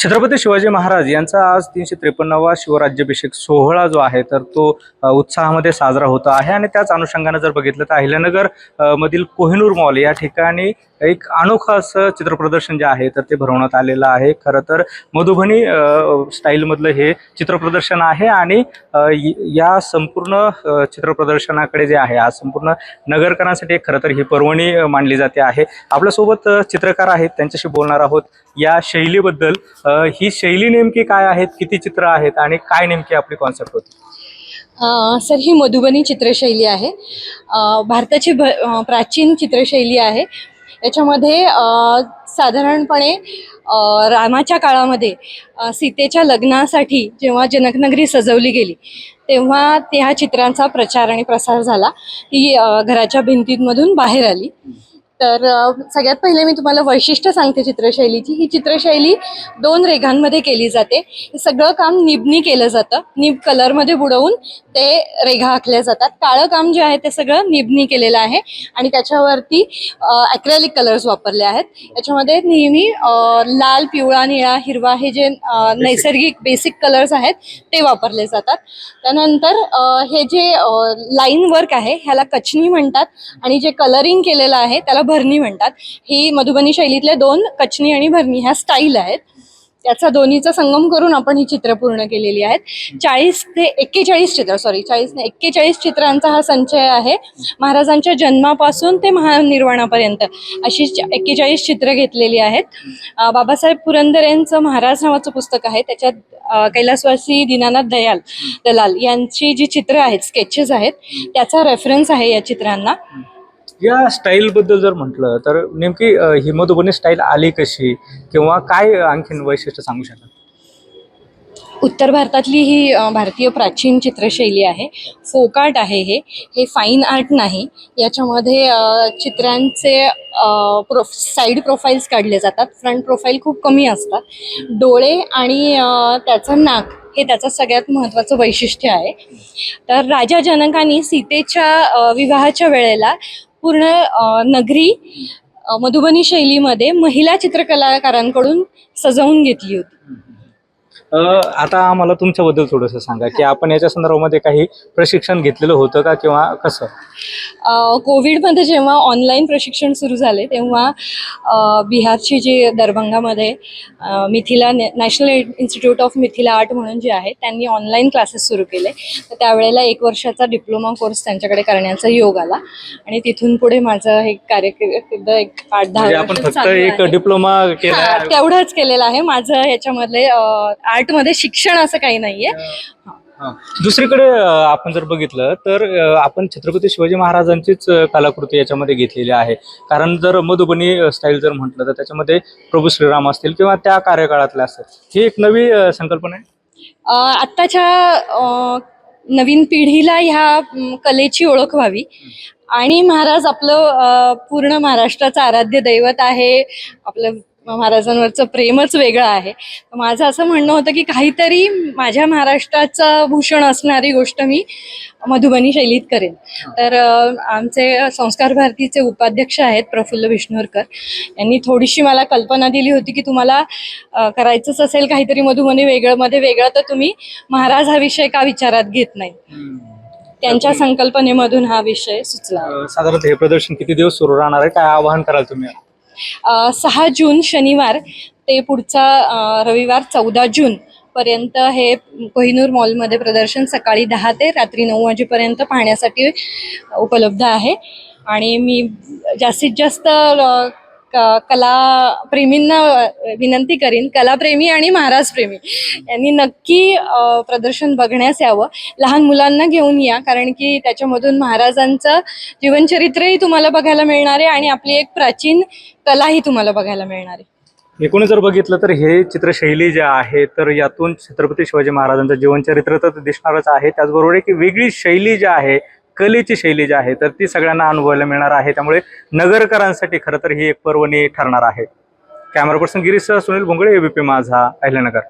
छत्रपती शिवाजी महाराज यांचा आज 353वा शिवराज्याभिषेक सोहळा जो आहे तर तो उत्साहामध्ये साजरा होत आहे आणि त्याच अनुषंगाने जर बघितलं तर अहिल्यानगर मधील कोहिनूर मॉल या ठिकाणी एक अनोखं असं चित्रप्रदर्शन जे आहे तर ते भरवण्यात आलेलं आहे। खरं तर मधुबनी स्टाईलमधलं हे चित्रप्रदर्शन आहे आणि या संपूर्ण चित्रप्रदर्शनाकडे जे आहे आज संपूर्ण नगरकरांसाठी एक खरं तर ही पर्वणी मानली जाते आहे। आपल्यासोबत चित्रकार आहेत, त्यांच्याशी बोलणार आहोत या शैलीबद्दल। ही शैली नेमकी काय आहेत, किती चित्र आहेत आणि काय नेमकी आपली कॉन्सेप्ट होती? सर, ही मधुबनी चित्रशैली आहे। भारताची प्राचीन चित्रशैली आहे। याच्यामध्ये साधारणपणे रामाच्या काळामध्ये सीतेच्या लग्नासाठी जेव्हा जनकनगरी सजवली गेली तेव्हा त्या चित्रांचा प्रचार आणि प्रसार झाला। ही घराच्या भिंतींमधून बाहेर आली। तर सगळ्यात पहिले मी तुम्हाला वैशिष्ट्य सांगते चित्रशैलीची। ही चित्रशैली 2 रेघांमध्ये केली जाते। हे सगळं काम निबनी केलं जातं। निब कलरमध्ये बुडवून ते रेघा आखल्या जातात। काळं काम जे आहे ते सगळं निबनी केलेलं आहे आणि त्याच्यावरती ॲक्रेलिक कलर्स वापरले आहेत। याच्यामध्ये नेहमी लाल, पिवळा, निळा, हिरवा हे जे नैसर्गिक बेसिक कलर्स आहेत ते वापरले जातात। त्यानंतर हे जे लाईन वर्क आहे ह्याला कचनी म्हणतात आणि जे कलरिंग केलेलं आहे त्याला भरणी म्हणतात। ही मधुबनी शैलीतले 2 कचनी आणि भरणी ह्या स्टाईल आहेत। त्याचा दोन्हीचा संगम करून आपण ही चित्र पूर्ण केलेली आहेत। 40 ते 41 चित्र 40 ने 41 चित्रांचा हा संचय आहे। महाराजांच्या जन्मापासून ते महानिर्वाणापर्यंत अशी 41 चित्र घेतलेली आहेत। बाबासाहेब पुरंदर यांचं महाराज नावाचं पुस्तक आहे, त्याच्यात कैलासवासी दीनानाथ दलाल यांची जी चित्र आहेत, स्केचेस आहेत, त्याचा रेफरन्स आहे या चित्रांना। या स्टाईल बद्दल जर म्हटलं तर नेमकी ही मधुबनी स्टाईल आली कशी किंवा काय आणखीन वैशिष्ट्य सांगू शकाल? उत्तर भारतातली ही भारतीय प्राचीन चित्रशैली आहे। फोक आर्ट आहे हे फाईन आर्ट नाही। याच्यामध्ये चित्रांचे साईड प्रोफाईल्स काढले जातात। फ्रंट प्रोफाईल खूप कमी असतात। डोळे आणि त्याचं नाक हे त्याचं सगळ्यात महत्त्वाचं वैशिष्ट्य आहे। तर राजा जनकांनी सीतेच्या विवाहाच्या वेळेला पूर्ण नगरी मधुबनी शैलीमध्ये महिला चित्रकलाकारांकडून सजवून घेतली होती। आता आम्हाला तुमच्याबद्दल थोडंसं सांगा की आपण याच्या संदर्भामध्ये काही प्रशिक्षण घेतलेलं होतं का किंवा कसं? कोविडमध्ये जेव्हा ऑनलाईन प्रशिक्षण सुरू झाले तेव्हा बिहारची जी दरभंगामध्ये Mithila national institute of Mithila art म्हणून जे आहे त्यांनी ऑनलाईन क्लासेस सुरू केले। तर त्यावेळेला 1 वर्षाचा डिप्लोमा कोर्स त्यांच्याकडे करण्याचा योग आला आणि तिथून पुढे माझं हे कार्यक्रम एक 8-10 आपण फक्त एक डिप्लोमा केला तेवढंच केलेलं आहे। माझं ह्याच्यामध्ये आर्टमध्ये शिक्षण असं काही नाहीये। दुसरीकडे आपण जर बघितलं तर आपण छत्रपती शिवाजी महाराजांचीच कलाकृती याच्यामध्ये घेतलेली आहे। कारण जर मधुबनी स्टाईल जर म्हटलं तर त्याच्यामध्ये प्रभू श्रीराम असतील किंवा त्या कार्यकाळातल्या असतील, ही एक नवी संकल्पना आहे। आत्ताच्या नवीन पिढीला ह्या कलेची ओळख व्हावी आणि महाराज आपलं पूर्ण महाराष्ट्राचं आराध्य दैवत आहे। आपलं महाराजांवरचं प्रेमच वेगळं आहे। माझं असं म्हणणं होतं की काहीतरी माझ्या महाराष्ट्राचं भूषण असणारी गोष्ट मी मधुबनी शैलीत करेन। तर आमचे संस्कार भारतीचे उपाध्यक्ष आहेत प्रफुल्ल विष्णुरकर, यांनी थोडीशी मला कल्पना दिली होती की तुम्हाला करायचंच असेल काहीतरी मधुबनी वेगळं तर तुम्ही महाराज हा विषय का विचारात घेत नाही। त्यांच्या संकल्पनेमधून हा विषय सुचला। साधारणतः हे प्रदर्शन किती दिवस सुरू राहणार आहे, काय आवाहन कराल तुम्ही? 6 जून शनिवार ते पुढचा रविवार 14 जून पर्यंत हे कोहिनूर मॉलमध्ये प्रदर्शन सकाळी 10 ते रात्री 9 वाजेपर्यंत पाहण्यासाठी उपलब्ध आहे। आणि मी जास्तीत जास्त कलाप्रेमींना विनंती करीन, कलाप्रेमी आणि महाराजप्रेमी यांनी नक्की प्रदर्शन बघण्यास यावं। लहान मुलांना घेऊन या, कारण की त्याच्यामधून महाराजांचं जीवनचरित्रही तुम्हाला बघायला मिळणार आहे आणि आपली एक प्राचीन कलाही तुम्हाला बघायला मिळणार आहे। एकूणच जर बघितलं तर हे चित्रशैली जे आहे तर यातून छत्रपती शिवाजी महाराजांचं जीवनचरित्र तर दिसणारच आहे, त्याचबरोबर एक वेगळी शैली जी आहे, कलेची शैली जी आहे तर ती सगळ्यांना अनुभवायला मिळणार आहे। त्यामुळे नगरकरांसाठी खरं तर ही एक पर्वणी ठरणार आहे। Camera person Girish Sunil Bhongale, ABP माझा, अहिल्यानगर।